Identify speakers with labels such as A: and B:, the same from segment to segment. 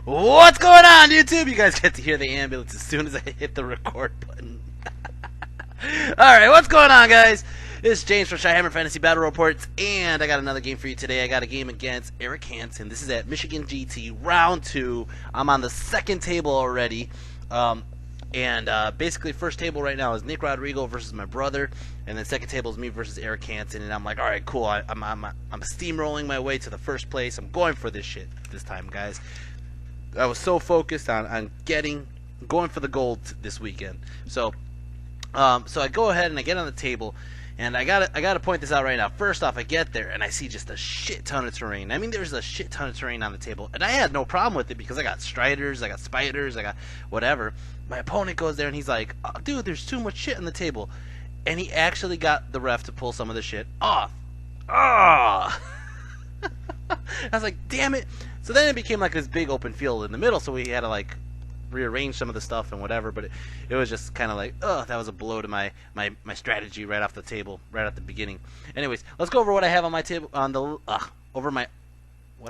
A: What's going on, YouTube? You guys get to hear the ambulance as soon as I hit the record button. Alright, what's going on, guys? This is James from Shyhammer Fantasy Battle Reports, and I got another game for you today. I got a game against Eric Hansen. This is at Michigan GT, round 2. I'm on the second table already. Basically, first table right now is Nick Rodrigo versus my brother, and then second table is me versus Eric Hansen. And I'm like, all right, cool. I'm steamrolling my way to the first place. I'm going for this shit this time, guys. I was so focused on going for the gold this weekend. So I go ahead and I get on the table, and I gotta point this out right now. First off, I get there and I see just a shit ton of terrain. I mean, there's a shit ton of terrain on the table, and I had no problem with it because I got striders, I got spiders, I got whatever. My opponent goes there and he's like, oh, dude, there's too much shit on the table, and he actually got the ref to pull some of the shit off. I was like, damn it. So then it became like this big open field in the middle, so we had to like rearrange some of the stuff and whatever, but it was just kind of like, that was a blow to my strategy right off the table, right at the beginning. Anyways, let's go over what I have on my table, what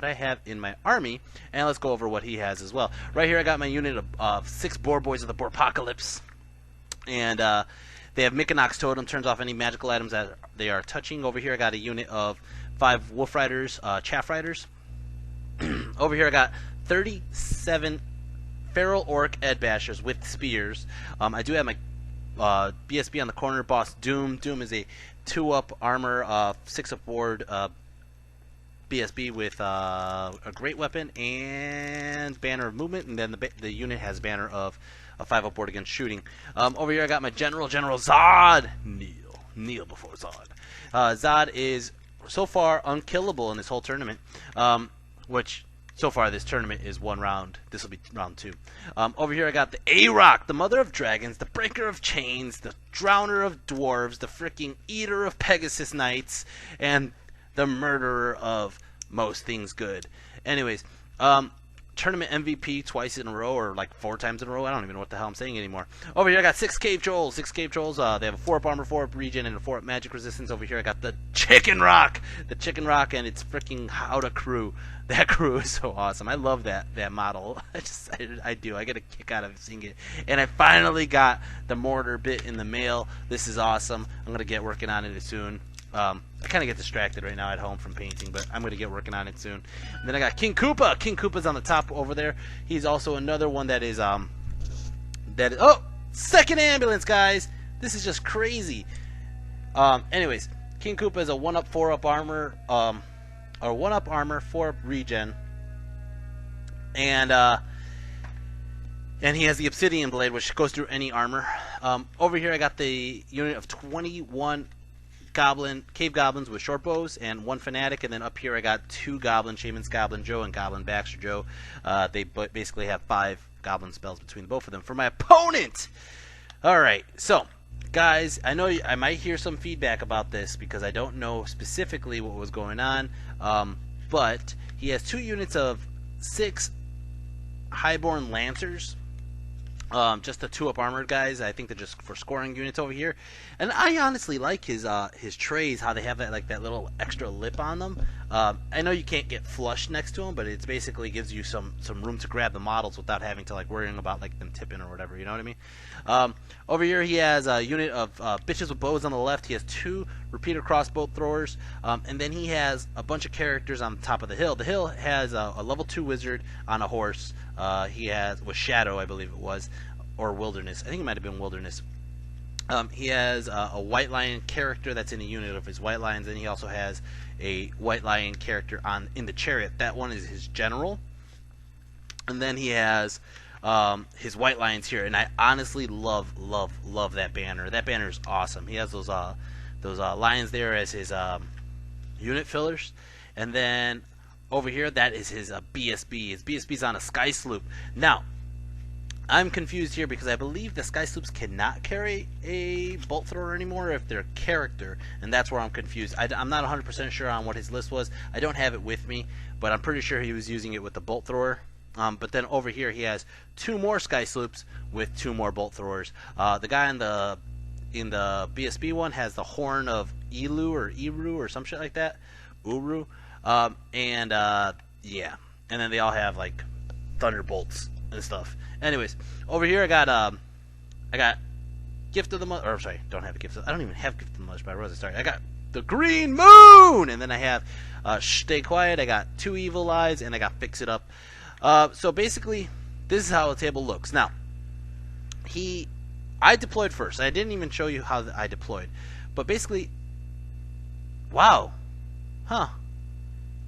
A: I have in my army, and let's go over what he has as well. Right here I got my unit of 6 boar boys of the Boarpocalypse, and they have Mikonox Totem, turns off any magical items that they are touching. Over here I got a unit of 5 Wolf Riders, Chaff Riders. Over here I got 37 Feral Orc Ed Bashers with spears. I do have my BSB on the corner, Boss Doom. Doom is a 2-up armor, 6-up board BSB with a great weapon and banner of movement, and then the unit has banner of a 5-up board against shooting. Over here I got my General Zod. Kneel before Zod. Zod is so far unkillable in this whole tournament, which so far this tournament is 1 round. This will be round 2. Over here I got the A-Rock, the Mother of Dragons, the Breaker of Chains, the Drowner of Dwarves, the freaking Eater of Pegasus Knights, and the Murderer of Most Things Good. Anyways, tournament MVP twice in a row, or like 4 times in a row. I don't even know what the hell I'm saying anymore. Over here I got 6 Cave Trolls. 6 Cave Trolls. They have a 4-up armor, 4-up regen, and a 4-up magic resistance. Over here I got the Chicken Rock. The Chicken Rock, and it's freaking how to crew. That crew is so awesome. I love that model. I do. I get a kick out of seeing it. And I finally got the mortar bit in the mail. This is awesome. I'm going to get working on it soon. I kind of get distracted right now at home from painting, but I'm going to get working on it soon. And then I got King Koopa. King Koopa's on the top over there. He's also another one that is, oh, second ambulance, guys. This is just crazy. Anyways, King Koopa is a 1-up, 4-up armor, or 1-up armor, 4-up regen. And he has the Obsidian Blade, which goes through any armor. Over here I got the unit of 21 Cave Goblins with short bows and 1 Fanatic, and then up here I got 2 Goblin, Shaman's Goblin Joe and Goblin Baxter Joe. They basically have 5 Goblin spells between the both of them. For my opponent! Alright, so, guys, I know I might hear some feedback about this because I don't know specifically what was going on, but he has 2 units of 6 Highborn Lancers. Just the 2-up armored guys. I think they're just for scoring units over here. And I honestly like his trays, how they have that little extra lip on them. I know you can't get flush next to them, but it basically gives you some room to grab the models without having to worrying about them tipping or whatever. You know what I mean? Over here he has a unit of bitches with bows on the left. He has 2 repeater crossbow throwers, and then he has a bunch of characters on the top of the hill. The hill has a level 2 wizard on a horse. He has with Shadow, I believe it was, or Wilderness. I think it might have been Wilderness. He has a White Lion character that's in a unit of his White Lions, and he also has a White Lion character in the chariot. That one is his general. And then he has his White Lions here, and I honestly love that banner. That banner is awesome. He has those lions there as his unit fillers, and then over here that is his BSB. His BSB's on a Sky Sloop. Now, I'm confused here because I believe the Sky Sloops cannot carry a bolt thrower anymore if they're character, and that's where I'm confused. I'm not 100% sure on what his list was. I don't have it with me, but I'm pretty sure he was using it with the bolt thrower. But then over here he has 2 more Sky Sloops with 2 more bolt throwers. The guy in the BSB one has the Horn of Elu or Eru or some shit like that. Uru. Yeah. and then they all have like thunderbolts and stuff. Anyways, over here I got Gift of the Mother, or sorry, don't have a Gift of, I don't even have Gift of the Mother by Rosa. Sorry, I got the Green Moon, and then I have Stay Quiet. I got 2 Evil Eyes, and I got Fix It Up. So basically, this is how the table looks. Now, I deployed first. I didn't even show you how I deployed, but basically, wow, huh?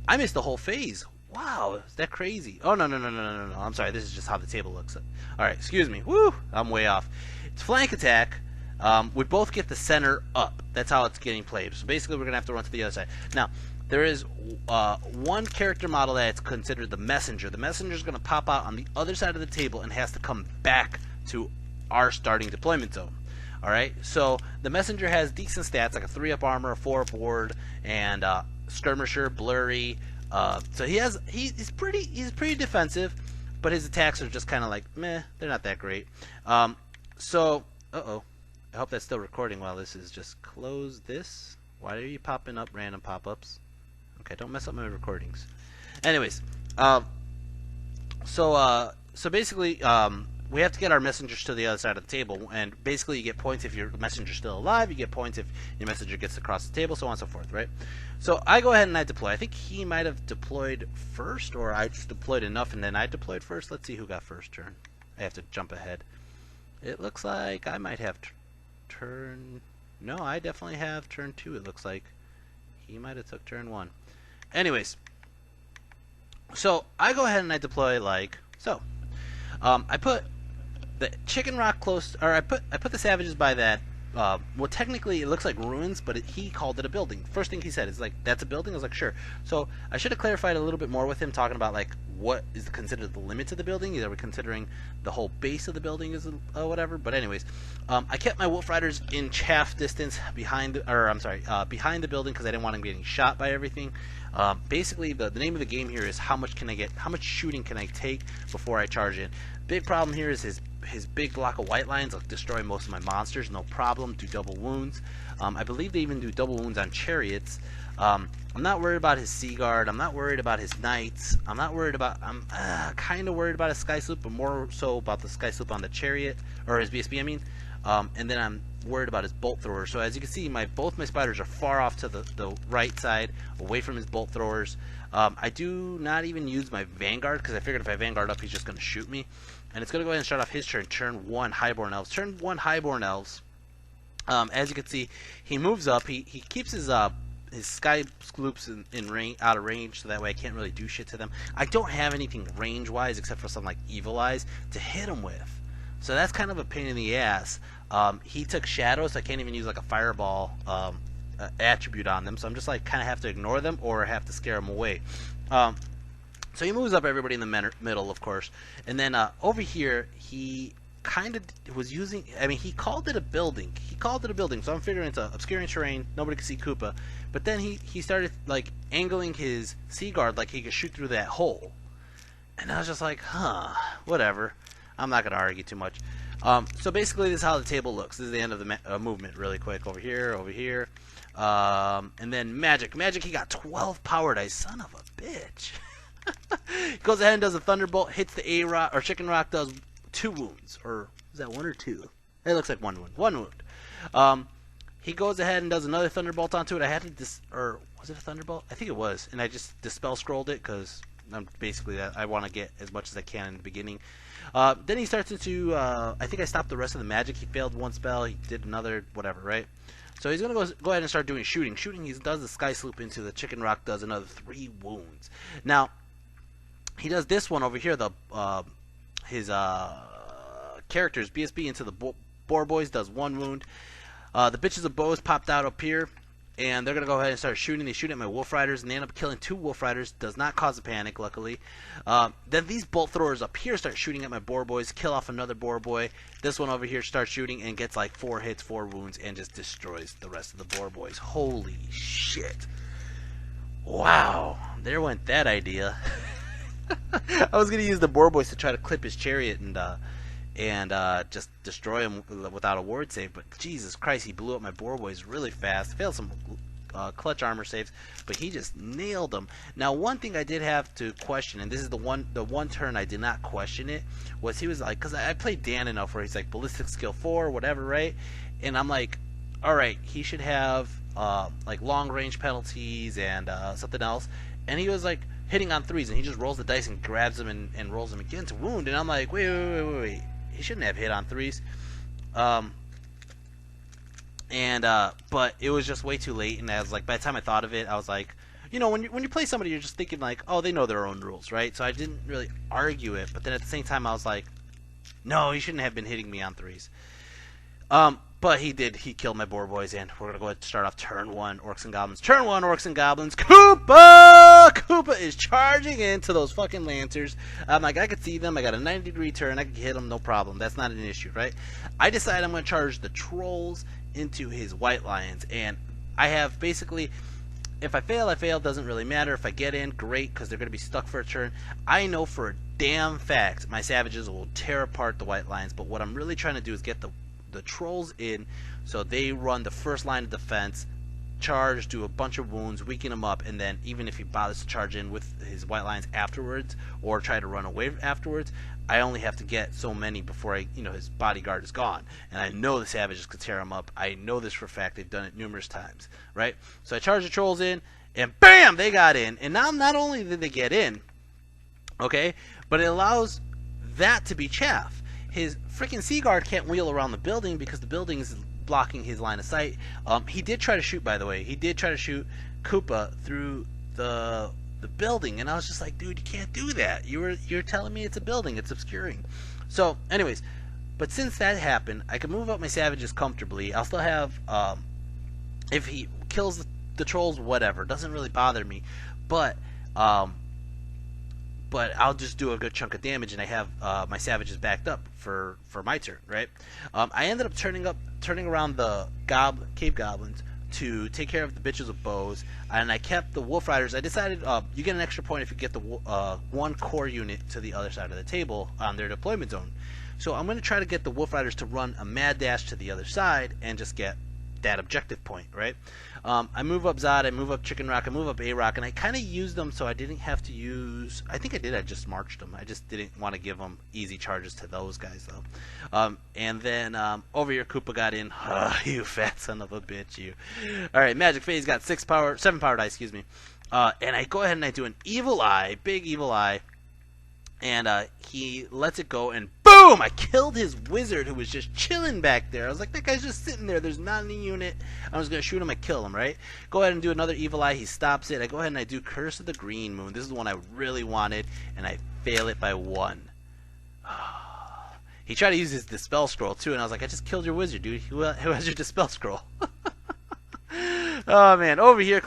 A: I missed the whole phase. Wow, is that crazy? Oh, no. I'm sorry. This is just how the table looks. All right, excuse me. Woo, I'm way off. It's flank attack. We both get the center up. That's how it's getting played. So basically, we're going to have to run to the other side. Now, there is one character model that's considered the messenger. The messenger is going to pop out on the other side of the table and has to come back to our starting deployment zone. All right, so the messenger has decent stats, like a 3-up armor, a 4-up ward, and skirmisher, blurry. So he's pretty defensive, but his attacks are just kind of like meh. They're not that great. So I hope that's still recording while this is just close this. Why are you popping up random pop-ups? Okay, don't mess up my recordings. Anyways, so basically, we have to get our messengers to the other side of the table, and basically you get points if your messenger's still alive, you get points if your messenger gets across the table, so on and so forth, right? So I go ahead and I deploy. I think he might have deployed first, or I just deployed enough and then I deployed first. Let's see who got first turn. I have to jump ahead. It looks like I might have turn... No, I definitely have turn 2, it looks like. He might have took turn 1. Anyways, so I go ahead and I deploy like so. I put the chicken rock close, or I put the savages by that. Well, technically it looks like ruins, but he called it a building. First thing he said is like, "That's a building." I was like, "Sure." So I should have clarified a little bit more with him, talking about like what is considered the limits of the building. Are we considering the whole base of the building is whatever? But anyways, I kept my wolf riders in chaff distance behind the building because I didn't want him getting shot by everything. Basically, the name of the game here is how much shooting can I take before I charge in. Big problem here is his big block of white lines will destroy most of my monsters, no problem. Do double wounds. I believe they even do double wounds on chariots. I'm not worried about his Sea Guard. I'm not worried about his knights. I'm kind of worried about his Sky Sloop, but more so about the Sky Sloop on the chariot, or his BSB, I mean. And then I'm worried about his bolt thrower. So as you can see, both my spiders are far off to the right side, away from his bolt throwers. I do not even use my Vanguard, because I figured if I Vanguard up, he's just going to shoot me. And it's going to go ahead and start off his turn, turn 1 Highborn Elves. Turn 1 Highborn Elves. As you can see, he moves up. He keeps his Sky Sloops out of range, so that way I can't really do shit to them. I don't have anything range-wise except for some like Evil Eyes to hit him with. So that's kind of a pain in the ass. He took Shadows, so I can't even use like a Fireball attribute on them. So I'm just like kind of have to ignore them or have to scare them away. So he moves up everybody in the middle, of course. And then over here, he kind of was using... I mean, he called it a building. So I'm figuring it's obscuring terrain. Nobody can see Koopa. But then he started, like, angling his Sea Guard like he could shoot through that hole. And I was just like, huh, whatever. I'm not going to argue too much. So basically, this is how the table looks. This is the end of the movement really quick. Over here. And then Magic. Magic, he got 12 power dice. Son of a bitch. He goes ahead and does a Thunderbolt, hits the A-Rock, or Chicken Rock does 2 wounds. Or is that 1 or 2? It looks like 1 wound. 1 wound. He goes ahead and does another Thunderbolt onto it. I had to or was it a Thunderbolt? I think it was. And I just Dispel Scrolled it because I'm basically I want to get as much as I can in the beginning. Then he starts into, I think I stopped the rest of the magic. He failed 1 spell. He did another, whatever, right? So he's going to go ahead and start doing shooting. He does the Sky Sloop into the Chicken Rock, does another 3 wounds. Now, he does this one over here, his characters, BSB into the Boar Boys, does 1 wound. The Bitches of Bows popped out up here, and they're going to go ahead and start shooting. They shoot at my Wolf Riders, and they end up killing 2 Wolf Riders. Does not cause a panic, luckily. Then these Bolt Throwers up here start shooting at my Boar Boys, kill off another Boar Boy. This one over here starts shooting and gets like 4 hits, 4 wounds, and just destroys the rest of the Boar Boys. Holy shit. Wow. There went that idea. I was going to use the Boar Boys to try to clip his chariot and just destroy him without a ward save, but Jesus Christ, he blew up my Boar Boys really fast. Failed some clutch armor saves, but he just nailed them. Now, one thing I did have to question, and this is the one turn I did not question it, was he was like, because I played Dan enough where he's like ballistic skill 4, whatever, right? And I'm like, all right, he should have like long range penalties and something else, and he was like hitting on 3s, and he just rolls the dice and grabs them and rolls them again to wound, and I'm like, wait, he shouldn't have hit on 3s. But it was just way too late, and I was like, by the time I thought of it, I was like, you know, when you play somebody, you're just thinking like, oh, they know their own rules, right? So I didn't really argue it, but then at the same time, I was like, no, he shouldn't have been hitting me on 3s. But he did. He killed my boar boys, and we're gonna go ahead and start off turn 1, Orcs and Goblins. Turn 1, Orcs and Goblins. Koopa is charging into those fucking Lancers. I'm like, I could see them. I got a 90-degree turn. I could hit them, no problem. That's not an issue, right? I decide I'm gonna charge the Trolls into his White Lions, and I have basically, if I fail, I fail. Doesn't really matter. If I get in, great, because they're gonna be stuck for a turn. I know for a damn fact my Savages will tear apart the White Lions, but what I'm really trying to do is get the Trolls in, so they run the first line of defense, charge, do a bunch of wounds, weaken him up, and then even if he bothers to charge in with his White Lions afterwards or try to run away afterwards, I only have to get so many before his bodyguard is gone. And I know the Savages could tear him up. I know this for a fact. They've done it numerous times, right? So I charge the Trolls in, and bam, they got in. And now not only did they get in, okay, but it allows that to be chaff. His freaking Sea Guard can't wheel around the building because the building is blocking his line of sight. He did try to shoot, by the way. He did try to shoot Koopa through the building, and I was just like, dude, you can't do that. You're telling me it's a building. It's obscuring. So, anyways, but since that happened, I can move up my Savages comfortably. I'll still have, if he kills the Trolls, whatever. Doesn't really bother me. But I'll just do a good chunk of damage, and I have my Savages backed up for my turn, right? I ended up turning around the Cave Goblins to take care of the bitches with bows, and I kept the Wolf Riders. I decided you get an extra point if you get the one core unit to the other side of the table on their deployment zone. So I'm going to try to get the Wolf Riders to run a mad dash to the other side and just get that objective point, right? I move up Zod, I move up Chicken Rock, I move up A-Rock, and I kind of used them so I didn't have to use... I think I did, I just marched them. I just didn't want to give them easy charges to those guys, though. And then over here, Koopa got in. You fat son of a bitch, you. Alright, Magic Phase got 7 power die, excuse me. And I go ahead and I do an Evil Eye, big Evil Eye, and he lets it go, and boom! I killed his wizard who was just chilling back there. I was like, that guy's just sitting there. There's not any unit. I was going to shoot him. I kill him, right? Go ahead and do another Evil Eye. He stops it. I go ahead and I do Curse of the Green Moon. This is the one I really wanted, and I fail it by 1. He tried to use his Dispel Scroll, too, and I was like, I just killed your wizard, dude. Who has your Dispel Scroll? Oh, man. Over here,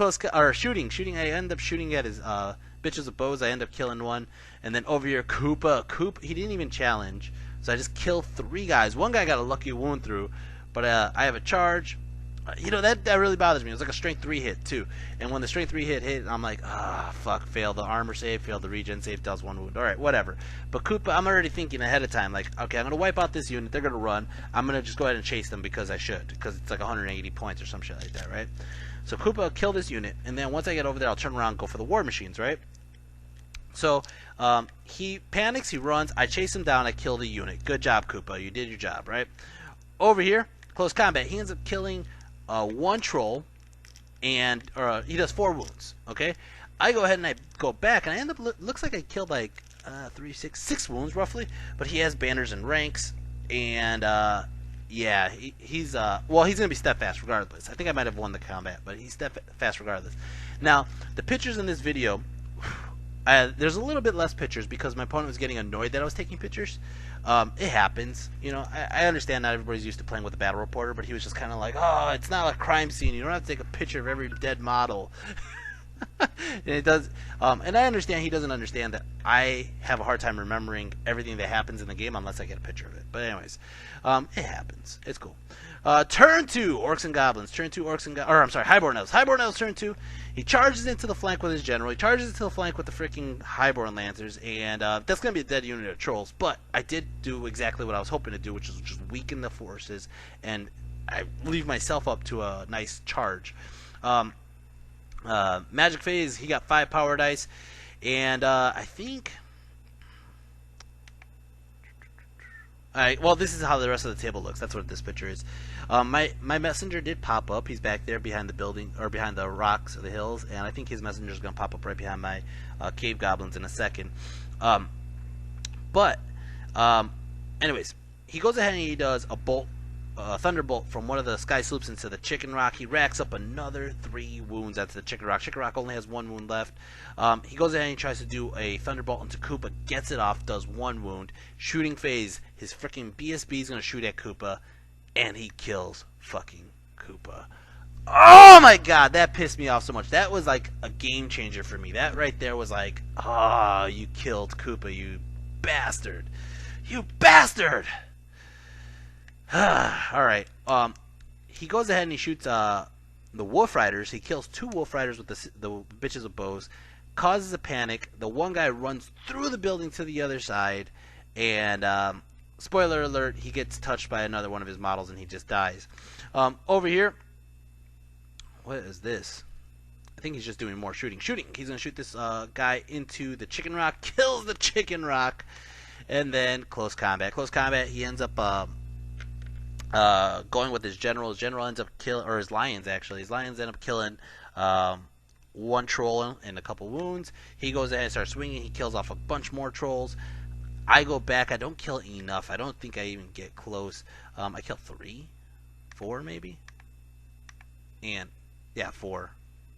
A: shooting. I end up shooting at his bitches with bows. I end up killing one. And then over here, Koopa, he didn't even challenge. So I just killed 3 guys. One guy got a lucky wound through, but I have a charge. That really bothers me. It was like a strength 3 hit too. And when the strength 3 hit, I'm like, fuck, failed the armor save, failed the regen save, does 1 wound. Alright, whatever. But Koopa, I'm already thinking ahead of time, like, okay, I'm going to wipe out this unit, they're going to run. I'm going to just go ahead and chase them because I should. Because it's like 180 points or some shit like that, right? So Koopa, kill this unit, and then once I get over there, I'll turn around and go for the war machines, right? So, he panics, he runs, I chase him down, I kill the unit. Good job, Koopa, you did your job, right? Over here, close combat, he ends up killing 1 troll, and he does 4 wounds, okay? I go ahead and I go back, and I end up, looks like I killed like 6 wounds, roughly, but he has banners and ranks, and, yeah, he's going to be steadfast regardless. I think I might have won the combat, but he's steadfast regardless. Now, the pictures in this video... there's a little bit less pictures because my opponent was getting annoyed that I was taking pictures. It happens. I understand not everybody's used to playing with a battle reporter, but he was just kind of like, oh, it's not a crime scene. You don't have to take a picture of every dead model. And it does. And I understand he doesn't understand that I have a hard time remembering everything that happens in the game unless I get a picture of it. But anyways, it happens. It's cool. Turn 2, Orcs and Goblins. Turn 2, Orcs and Highborn Elves. Highborn Elves, turn 2. He charges into the flank with his general. He charges into the flank with the freaking Highborn Lancers, and that's going to be a dead unit of trolls. But I did do exactly what I was hoping to do, which is just weaken the forces, and I leave myself up to a nice charge. Magic Phase, he got 5 power dice, and I think. Alright, well, this is how the rest of the table looks. That's what this picture is. My messenger did pop up. He's back there behind the building, or behind the rocks or the hills, and I think his messenger is going to pop up right behind my cave goblins in a second. Anyways, he goes ahead and he does a bolt, thunderbolt from one of the sky sloops into the chicken rock. He racks up another 3 wounds. That's the chicken rock. Chicken rock only has 1 wound left. He goes ahead and he tries to do a thunderbolt into Koopa, gets it off, does 1 wound. Shooting phase, his freaking BSB is going to shoot at Koopa, and he kills fucking Koopa. Oh my god, that pissed me off so much. That was like a game changer for me. That right there was like, oh, you killed Koopa, you bastard. You bastard! Alright, he goes ahead and he shoots the Wolf Riders. He kills 2 Wolf Riders with the bitches with bows, causes a panic. The one guy runs through the building to the other side, and spoiler alert, he gets touched by another one of his models and he just dies. Over here, what is this? I think he's just doing more shooting. He's going to shoot this guy into the chicken rock, kills the chicken rock, and then close combat. Close combat, he ends up going with his general. His general ends up killing, or his lions actually. His lions end up killing 1 troll and a couple wounds. He goes ahead and starts swinging. He kills off a bunch more trolls. I go back. I don't kill enough. I don't think I even get close. I kill 3, 4 maybe, and yeah, 4.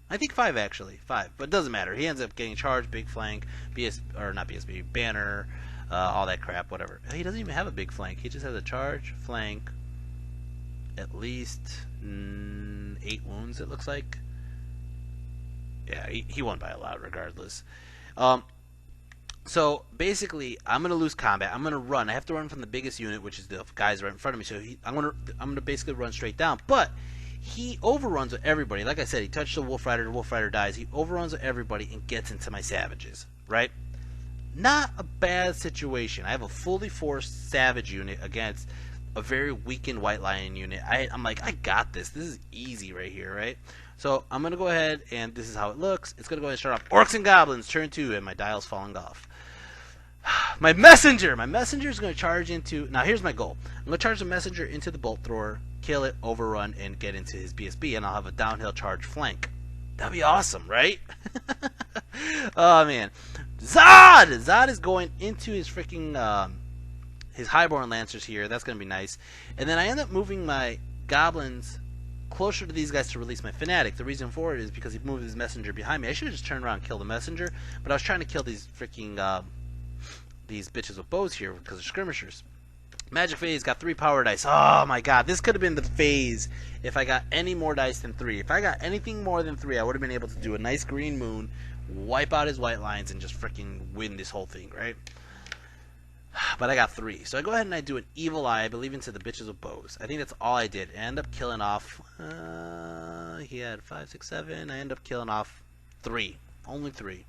A: I think 5 actually, 5. But it doesn't matter. He ends up getting charged, big flank, not BSB, banner, all that crap, whatever. He doesn't even have a big flank. He just has a charge, flank, at least 8 wounds, it looks like. Yeah, he won by a lot regardless. So basically, I'm gonna lose combat. I'm gonna run. I have to run from the biggest unit, which is the guys right in front of me. So I'm gonna basically run straight down. But he overruns with everybody. Like I said, he touched the Wolf Rider. The Wolf Rider dies. He overruns with everybody and gets into my savages. Right? Not a bad situation. I have a fully forced savage unit against a very weakened White Lion unit. I'm like, I got this. This is easy right here, right? So I'm gonna go ahead and this is how it looks. It's gonna go ahead and start off Orcs and Goblins, turn 2, and my dial's falling off. My messenger is going to charge into. Now here's my goal. I'm going to charge the messenger into the bolt thrower, kill it, overrun, and get into his BSB, and I'll have a downhill charge flank. That'd be awesome, right? Oh man, Zod is going into his freaking his highborn lancers here. That's going to be nice. And then I end up moving my goblins closer to these guys to release my fanatic. The reason for it is because he moved his messenger behind me. I should have just turned around and killed the messenger, but I was trying to kill these freaking these bitches with bows here because they're skirmishers. Magic phase got 3 power dice. Oh my god, this could have been the phase if I got any more dice than 3. If I got anything more than 3, I would have been able to do a nice green moon, wipe out his white lines, and just freaking win this whole thing, right? But I got 3. So I go ahead and I do an evil eye, I believe, into the bitches with bows. I think that's all I did. I end up killing off he had 5, 6, 7. I end up killing off 3. Only 3.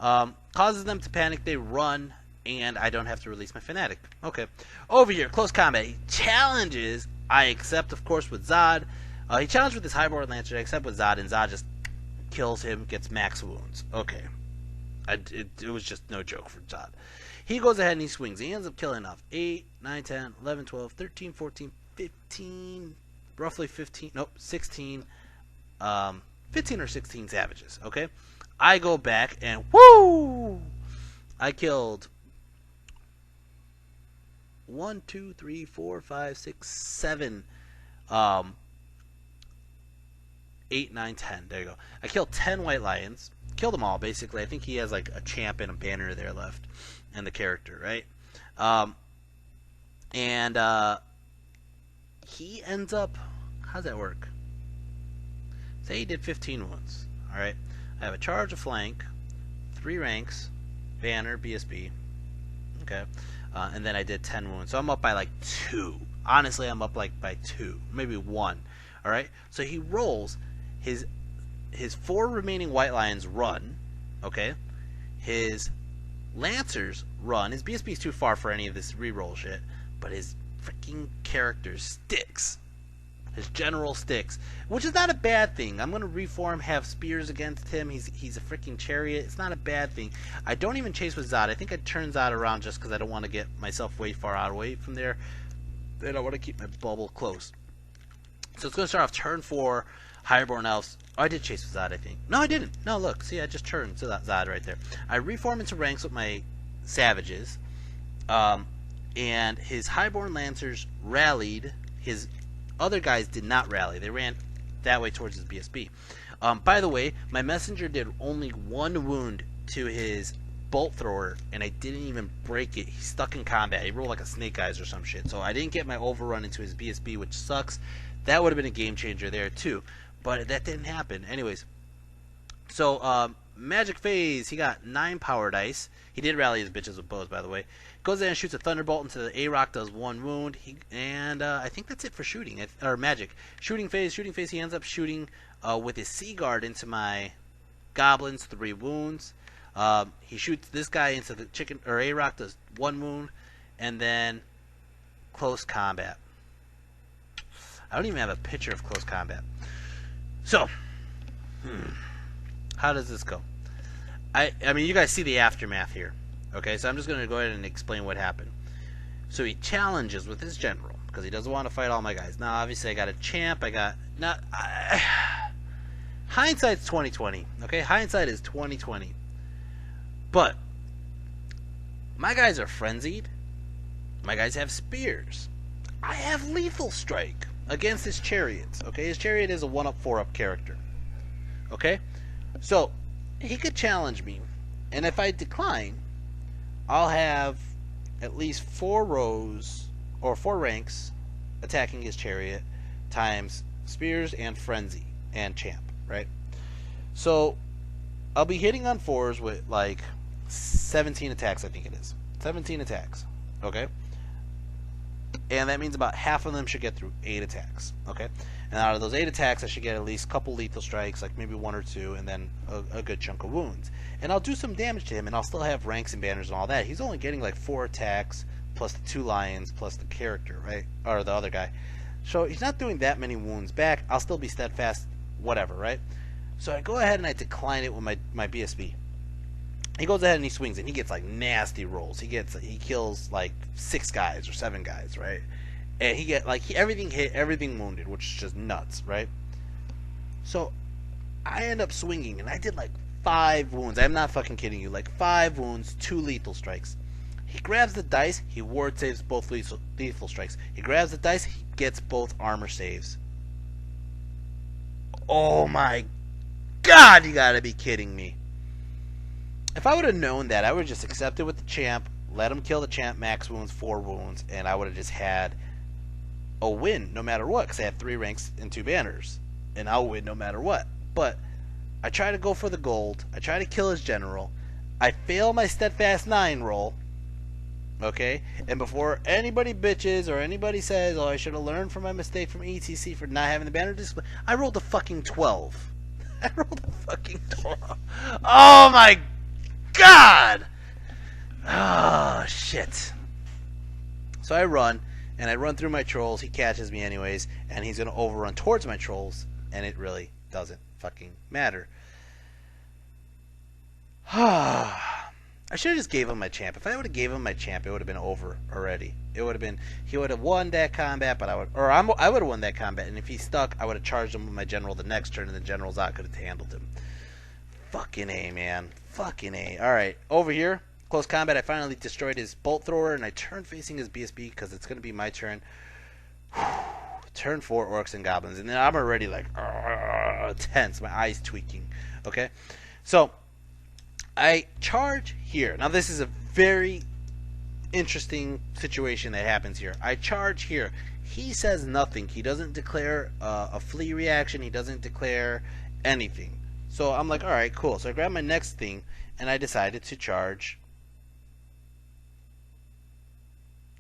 A: Causes them to panic, they run, and I don't have to release my fanatic. Okay. Over here, close combat. He challenges. I accept, of course, with Zod. He challenged with his highborn lancer. I accept with Zod, and Zod just kills him, gets max wounds. Okay. It was just no joke for Zod. He goes ahead and he swings. He ends up killing off 8, 9, 10, 11, 12, 13, 14, 15, roughly 15, nope, 16, 15 or 16 savages. Okay. I go back and woo! I killed 1, 2, 3, 4, 5, 6, 7, 8, 9, 10. There you go. I killed 10 white lions. Killed them all, basically. I think he has like a champ and a banner there left. And the character, right? He ends up... How's that work? Say he did 15 wounds. Alright. I have a charge, a flank, 3 ranks, banner, BSB. Okay. And then I did 10 wounds. So I'm up by like 2. Honestly, I'm up like by 2. Maybe 1. Alright? So he rolls. His 4 remaining white lions run. Okay? His lancers run. His BSB is too far for any of this reroll shit. But his freaking character sticks. His general sticks, which is not a bad thing. I'm going to reform, have spears against him. He's a freaking chariot. It's not a bad thing. I don't even chase with Zod. I think I turn Zod around just because I don't want to get myself way far out away from there. And I want to keep my bubble close. So it's going to start off turn 4, Highborn Elves. Oh, I did chase with Zod, I think. No, I didn't. No, look. See, I just turned to that Zod right there. I reform into ranks with my savages. And his Highborn Lancers rallied. His other guys did not rally. They ran that way towards his BSB. By the way, my messenger did only 1 wound to his bolt thrower, and I didn't even break it. He's stuck in combat. He rolled like a snake eyes or some shit. So I didn't get my overrun into his BSB, which sucks. That would have been a game changer there too, but that didn't happen. Anyways, so Magic Phase, he got 9 power dice. He did rally his bitches with bows, by the way. Goes in and shoots a Thunderbolt into the A-Rock, does 1 wound. I think that's it for shooting, or Magic. Shooting Phase, he ends up shooting with his Sea Guard into my Goblins, 3 wounds. He shoots this guy into the chicken, or A-Rock, does 1 wound, and then close combat. I don't even have a picture of close combat. So, how does this go? I mean, you guys see the aftermath here. Okay, so I'm just going to go ahead and explain what happened. So he challenges with his general, because he doesn't want to fight all my guys. Now, obviously, I got a champ. Hindsight's 2020. Okay, hindsight is 2020. But my guys are frenzied. My guys have spears. I have lethal strike against his chariots. Okay, his chariot is a 1-up, 4-up character. Okay, so he could challenge me, and if I decline, I'll have at least 4 rows or 4 ranks attacking his chariot times spears and frenzy and champ, right? So I'll be hitting on 4s with like 17 attacks, I think it is. 17 attacks, okay? And that means about half of them should get through 8 attacks, okay? And out of those 8 attacks, I should get at least a couple lethal strikes, like maybe 1 or 2, and then a good chunk of wounds. And I'll do some damage to him, and I'll still have ranks and banners and all that. He's only getting like 4 attacks, plus the 2 lions, plus the character, right? Or the other guy. So he's not doing that many wounds back. I'll still be steadfast, whatever, right? So I go ahead and I decline it with my BSB. He goes ahead and he swings, and he gets like nasty rolls. He kills like 6 guys or 7 guys, right? And he get like everything hit, everything wounded, which is just nuts, right? So I end up swinging, and I did like 5 wounds. I'm not fucking kidding you. Like 5 wounds, 2 lethal strikes. He grabs the dice. He ward saves both lethal strikes. He grabs the dice. He gets both armor saves. Oh my God! You gotta be kidding me. If I would have known that, I would have just accepted with the champ, let him kill the champ, max wounds, 4 wounds, and I would have just had a win no matter what, because I have 3 ranks and 2 banners, and I'll win no matter what. But I try to go for the gold. I try to kill his general. I fail my steadfast 9 roll, okay? And before anybody bitches or anybody says, oh, I should have learned from my mistake from ETC for not having the banner display, I rolled a fucking 12. I rolled a fucking 12. Oh my God! Oh, shit. So I run, and I run through my trolls. He catches me anyways, and he's going to overrun towards my trolls, and it really doesn't fucking matter. I should have just gave him my champ. If I would have gave him my champ, it would have been over already. It would have been, he would have won that combat, but I would have won that combat, and if he stuck, I would have charged him with my general the next turn, and the general Zod could have handled him. Fucking A, man. Fucking A. Alright, over here, close combat, I finally destroyed his bolt thrower, and I turned facing his BSB, because it's going to be my turn. Turn 4 Orcs and Goblins, and then I'm already like, tense, my eyes tweaking, okay? So, I charge here. Now, this is a very interesting situation that happens here. I charge here. He says nothing. He doesn't declare a flee reaction. He doesn't declare anything. So I'm like, alright, cool. So I grab my next thing, and I decided to charge.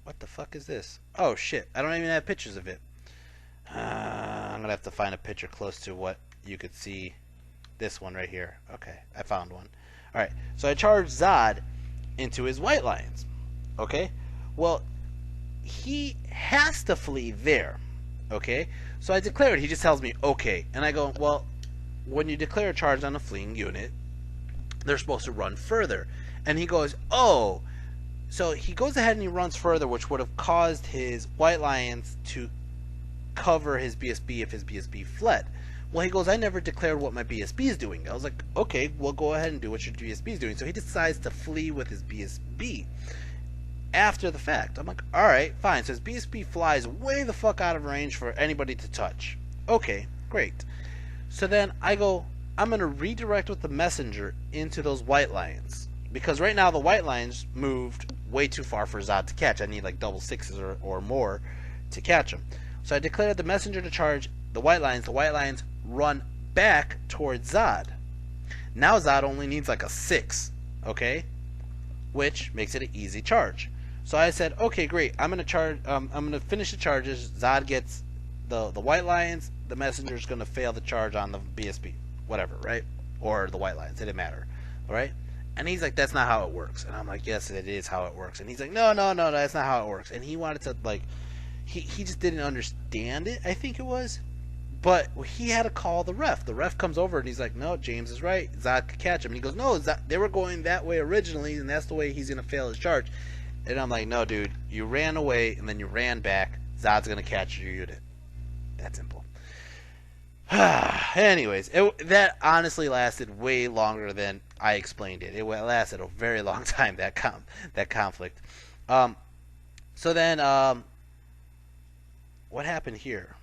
A: What the fuck is this? Oh, shit. I don't even have pictures of it. I'm going to have to find a picture close to what you could see. This one right here. Okay, I found one. Alright, so I charged Zod into his White Lions. Okay? Well, he has to flee there. Okay, so I declare it. He just tells me okay, and I go, well, when you declare a charge on a fleeing unit, they're supposed to run further. And he goes, oh, so he goes ahead and he runs further, which would have caused his White Lions to cover his BSB if his BSB fled. Well, he goes, I never declared what my BSB is doing. I was like, okay, well, go ahead and do what your BSB is doing. So he decides to flee with his BSB after the fact. I'm like, alright, fine. So his BSB flies way the fuck out of range for anybody to touch. Okay, great. So then I go, I'm going to redirect with the messenger into those White Lions. Because right now the White Lions moved way too far for Zod to catch. I need like double sixes or more to catch him. So I declared the messenger to charge the White Lions. The White Lions run back towards Zod. Now Zod only needs like a 6, okay? Which makes it an easy charge. So I said, okay, great. I'm gonna charge. I'm gonna finish the charges. Zod gets the White Lions. The messenger's gonna fail the charge on the BSB, whatever, right? Or the White Lions. It didn't matter, all right? And he's like, that's not how it works. And I'm like, yes, it is how it works. And he's like, no, that's not how it works. And he wanted to like, he just didn't understand it. I think it was. But he had to call the ref. The ref comes over and he's like, no, James is right. Zod could catch him. And he goes, no, they were going that way originally, and that's the way he's going to fail his charge. And I'm like, no, dude, you ran away and then you ran back. Zod's going to catch your unit. That simple. Anyways, that honestly lasted way longer than I explained it. It lasted a very long time, that conflict. So then, what happened here?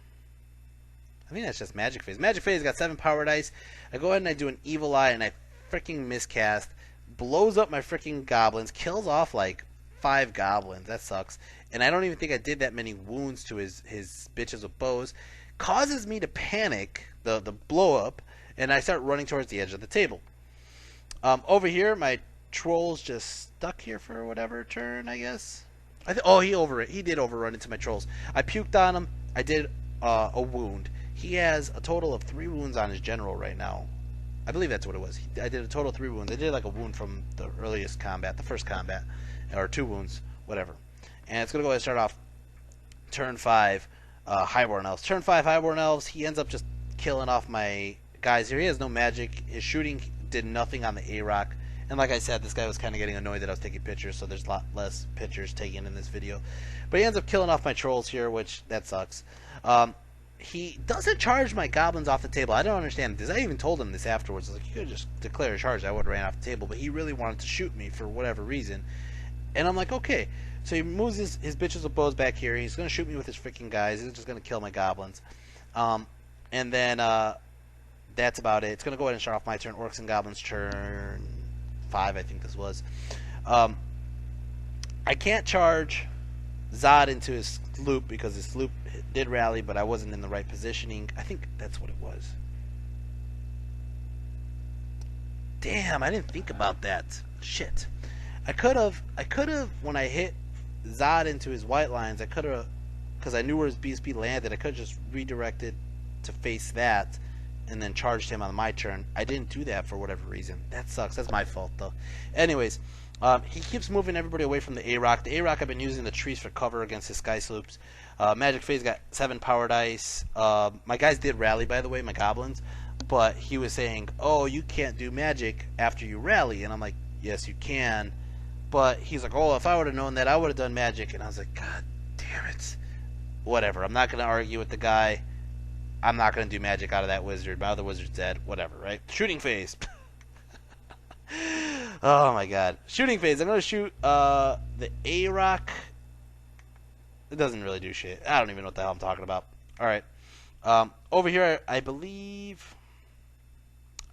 A: I think that's just Magic Phase. Magic Phase got 7 power dice. I go ahead and I do an Evil Eye and I freaking miscast. Blows up my freaking goblins. Kills off like 5 goblins. That sucks. And I don't even think I did that many wounds to his bitches with bows. Causes me to panic, the blow up, and I start running towards the edge of the table. Over here, my trolls just stuck here for whatever turn, I guess. He did overrun into my trolls. I puked on him. I did a wound. He has a total of 3 wounds on his general right now. I believe that's what it was. I did a total of 3 wounds. I did like a wound from the earliest combat, the first combat, or 2 wounds, whatever. And it's going to go ahead and start off turn 5, Highborn Elves. Turn 5, Highborn Elves. He ends up just killing off my guys here. He has no magic. His shooting did nothing on the A-Rock. And like I said, this guy was kind of getting annoyed that I was taking pictures, so there's a lot less pictures taken in this video. But he ends up killing off my trolls here, which, that sucks. He doesn't charge my goblins off the table. I don't understand this. I even told him this afterwards. I was like, you could just declare a charge. I would have ran off the table. But he really wanted to shoot me for whatever reason. And I'm like, okay. So he moves his bitches with bows back here. He's going to shoot me with his freaking guys. He's just going to kill my goblins. And then that's about it. It's going to go ahead and start off my turn. Orcs and Goblins turn 5, I think this was. I can't charge Zod into his Sloop because his Sloop did rally, but I wasn't in the right positioning. I think that's what it was. Damn, I didn't think about that. Shit. I could have, when I hit Zod into his White Lions, I could have, because I knew where his BSB landed, I could have just redirected to face that and then charged him on my turn. I didn't do that for whatever reason. That sucks. That's my fault, though. Anyways, he keeps moving everybody away from the A-Rock. The A-Rock, I've been using the trees for cover against his Sky Sloops. Magic Phase got 7 power dice. My guys did rally, by the way, my goblins. But he was saying, oh, you can't do magic after you rally. And I'm like, yes, you can. But he's like, oh, if I would have known that, I would have done magic. And I was like, God damn it. Whatever. I'm not going to argue with the guy. I'm not going to do magic out of that wizard. My other wizard's dead. Whatever, right? Shooting Phase. Oh, my God. Shooting Phase. I'm going to shoot the A-Rock. It doesn't really do shit. I don't even know what the hell I'm talking about. All right. Over here, I believe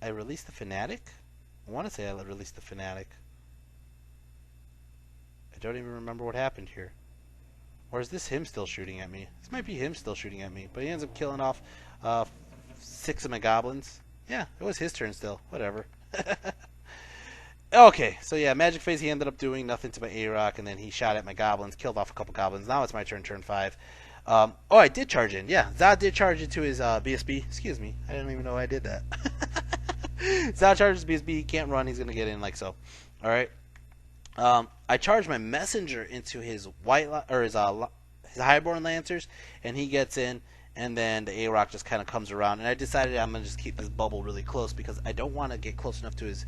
A: I released the Fanatic. I want to say I released the Fanatic. I don't even remember what happened here. Or is this him still shooting at me? This might be him still shooting at me. But he ends up killing off 6 of my goblins. Yeah, it was his turn still. Whatever. Okay, so yeah, Magic Phase he ended up doing nothing to my A-Rock, and then he shot at my goblins, killed off a couple goblins. Now it's my turn, turn 5. Oh, I did charge in. Yeah, Zod did charge into his BSB. Excuse me. I didn't even know I did that. Zod charges BSB. He can't run. He's going to get in like so. All right. I charge my messenger into his his Highborn Lancers, and he gets in, and then the A-Rock just kind of comes around, and I decided I'm going to just keep this bubble really close because I don't want to get close enough to his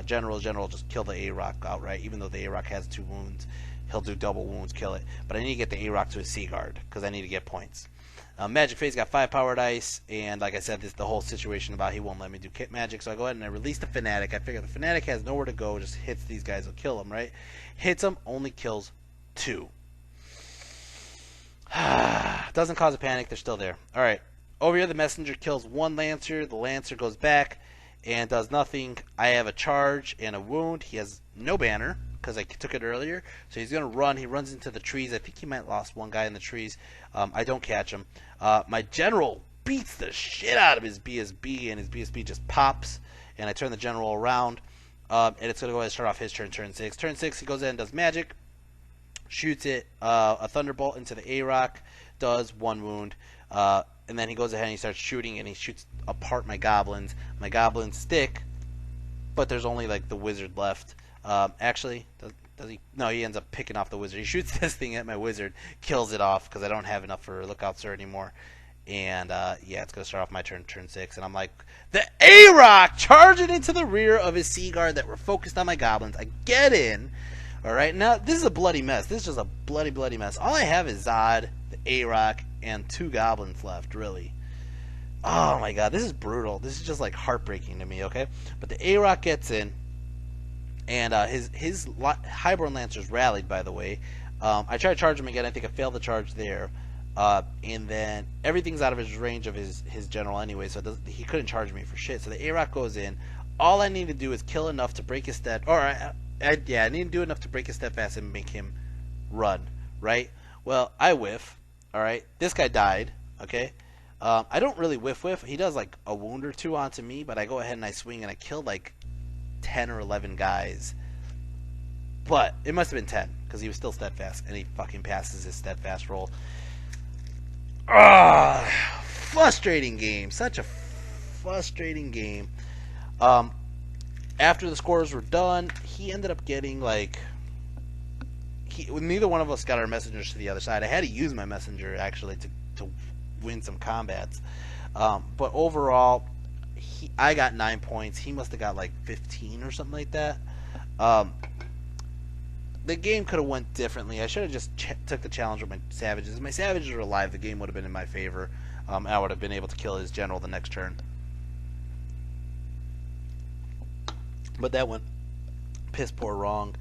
A: general just kill the A-Rock outright. Even though the A-Rock has 2 wounds, he'll do double wounds, kill it. But I need to get the A-Rock to his Sea Guard because I need to get points. Magic Phase got 5 power dice, and like I said, this the whole situation about he won't let me do kit magic, so I go ahead and I release the Fanatic. I figure the Fanatic has nowhere to go, just hits these guys, will kill them, right? Hits them, only kills 2. Doesn't cause a panic, they're still there. Alright, over here the Messenger kills 1 Lancer, the Lancer goes back and does nothing. I have a charge and a wound. He has no banner because I took it earlier, so he's going to run. He runs into the trees. I think he might have lost 1 guy in the trees. I don't catch him. My General beats the shit out of his BSB, and his BSB just pops, and I turn the General around, and it's going to go ahead and start off his turn 6. Turn 6, he goes in and does magic, shoots it, a Thunderbolt into the A-Rock, does 1 wound, and then he goes ahead and he starts shooting, and he shoots apart my Goblins. My Goblins stick, but there's only like the Wizard left. Actually, does he? No, he ends up picking off the Wizard. He shoots this thing at my Wizard, kills it off because I don't have enough for Lookout Sir anymore. And yeah, it's going to start off my turn 6. And I'm like, the A-Rock charging into the rear of his Sea Guard that were focused on my Goblins. I get in. Alright, now this is a bloody mess. This is just a bloody mess. All I have is Zod, the A-Rock, and 2 Goblins left, really. Oh my god, this is brutal. This is just like heartbreaking to me, okay? But the A-Rock gets in, and his Highborn Lancers rallied, by the way. I tried to charge him again. I think I failed the charge there. And then everything's out of his range of his General anyway, so he couldn't charge me for shit. So the A-Rock goes in. All I need to do is kill enough to break his stat, or yeah, I need to do enough to break his steadfast and make him run, right? Well, I whiff, alright? This guy died, okay? I don't really whiff. He does like a wound or 2 onto me, but I go ahead and I swing and I kill like 10 or 11 guys. But it must have been 10, because he was still steadfast, and he fucking passes his steadfast roll. Frustrating game. Such a frustrating game. After the scores were done, he ended up getting like neither one of us got our messengers to the other side. I had to use my messenger actually to win some combats. But overall, I got 9 points. He must have got like 15 or something like that. The game could have went differently. I should have just took the challenge with my Savages. If my Savages were alive, the game would have been in my favor. I would have been able to kill his General the next turn. But that went piss poor wrong.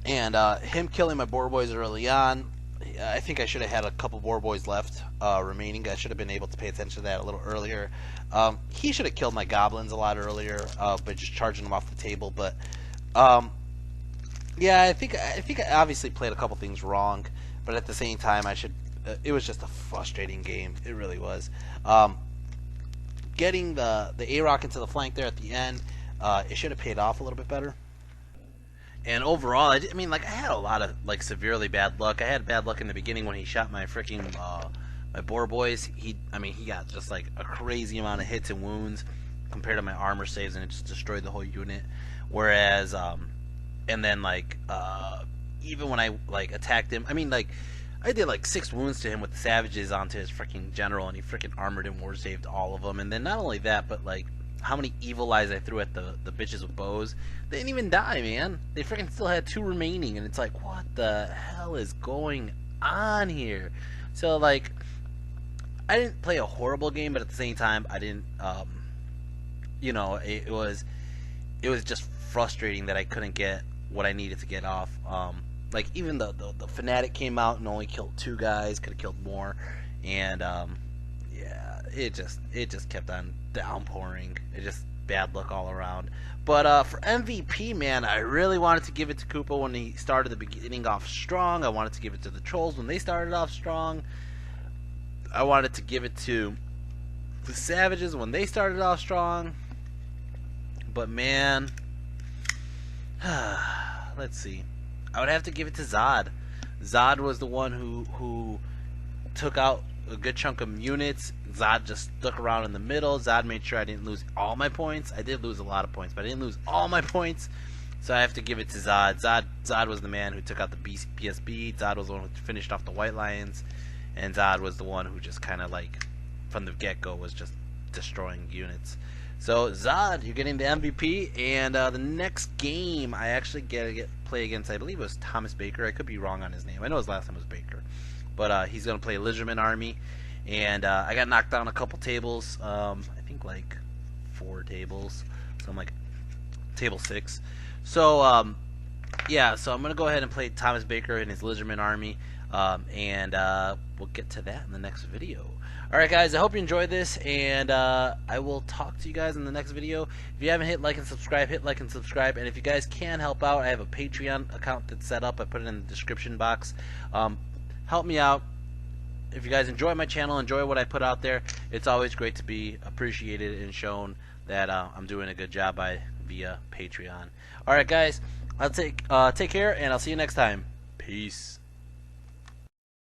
A: And him killing my Boar Boys early on, I think I should have had a couple Boar Boys left remaining. I should have been able to pay attention to that a little earlier. He should have killed my Goblins a lot earlier by just charging them off the table. But yeah, I think I obviously played a couple things wrong. But at the same time, it was just a frustrating game. It really was. Getting the A-Rock into the flank there at the end, it should have paid off a little bit better. And overall, I mean, like, I had a lot of like severely bad luck. I had bad luck in the beginning when he shot my freaking my Boar Boys. He got just like a crazy amount of hits and wounds compared to my armor saves, and it just destroyed the whole unit. Whereas, and then like even when I like attacked him, I mean, like, I did like 6 wounds to him with the Savages onto his freaking General, and he freaking armored and war saved all of them. And then not only that, but like how many evil eyes I threw at the bitches with bows. They didn't even die, man. They freaking still had 2 remaining, and it's like, what the hell is going on here? So like, I didn't play a horrible game, but at the same time, I didn't. You know, it was just frustrating that I couldn't get what I needed to get off. Like, even the Fanatic came out and only killed 2 guys, could have killed more, and yeah, it just kept on downpouring. It just bad luck all around. But for MVP, man, I really wanted to give it to Koopa when he started the beginning off strong. I wanted to give it to the Trolls when they started off strong. I wanted to give it to the Savages when they started off strong. But man, let's see. I would have to give it to Zod. Zod was the one who took out a good chunk of units. Zod just stuck around in the middle. Zod made sure I didn't lose all my points. I did lose a lot of points, but I didn't lose all my points. So I have to give it to Zod. Zod was the man who took out the PSB. Zod was the one who finished off the White Lions. and Zod was the one who just kind of like from the get-go was just destroying units. So Zod, you're getting the MVP, and the next game I actually get play against, I believe it was Thomas Baker. I could be wrong on his name. I know his last name was Baker, but he's gonna play Lizardman Army, and I got knocked down a couple tables. I think like 4 tables, so I'm like table 6. So yeah, so I'm gonna go ahead and play Thomas Baker and his Lizardman Army, and we'll get to that in the next video. Alright guys, I hope you enjoyed this, and I will talk to you guys in the next video. If you haven't hit like and subscribe, hit like and subscribe, and if you guys can help out, I have a Patreon account that's set up. I put it in the description box. Help me out. If you guys enjoy my channel, enjoy what I put out there, it's always great to be appreciated and shown that I'm doing a good job via Patreon. Alright guys, I'll take care, and I'll see you next time. Peace.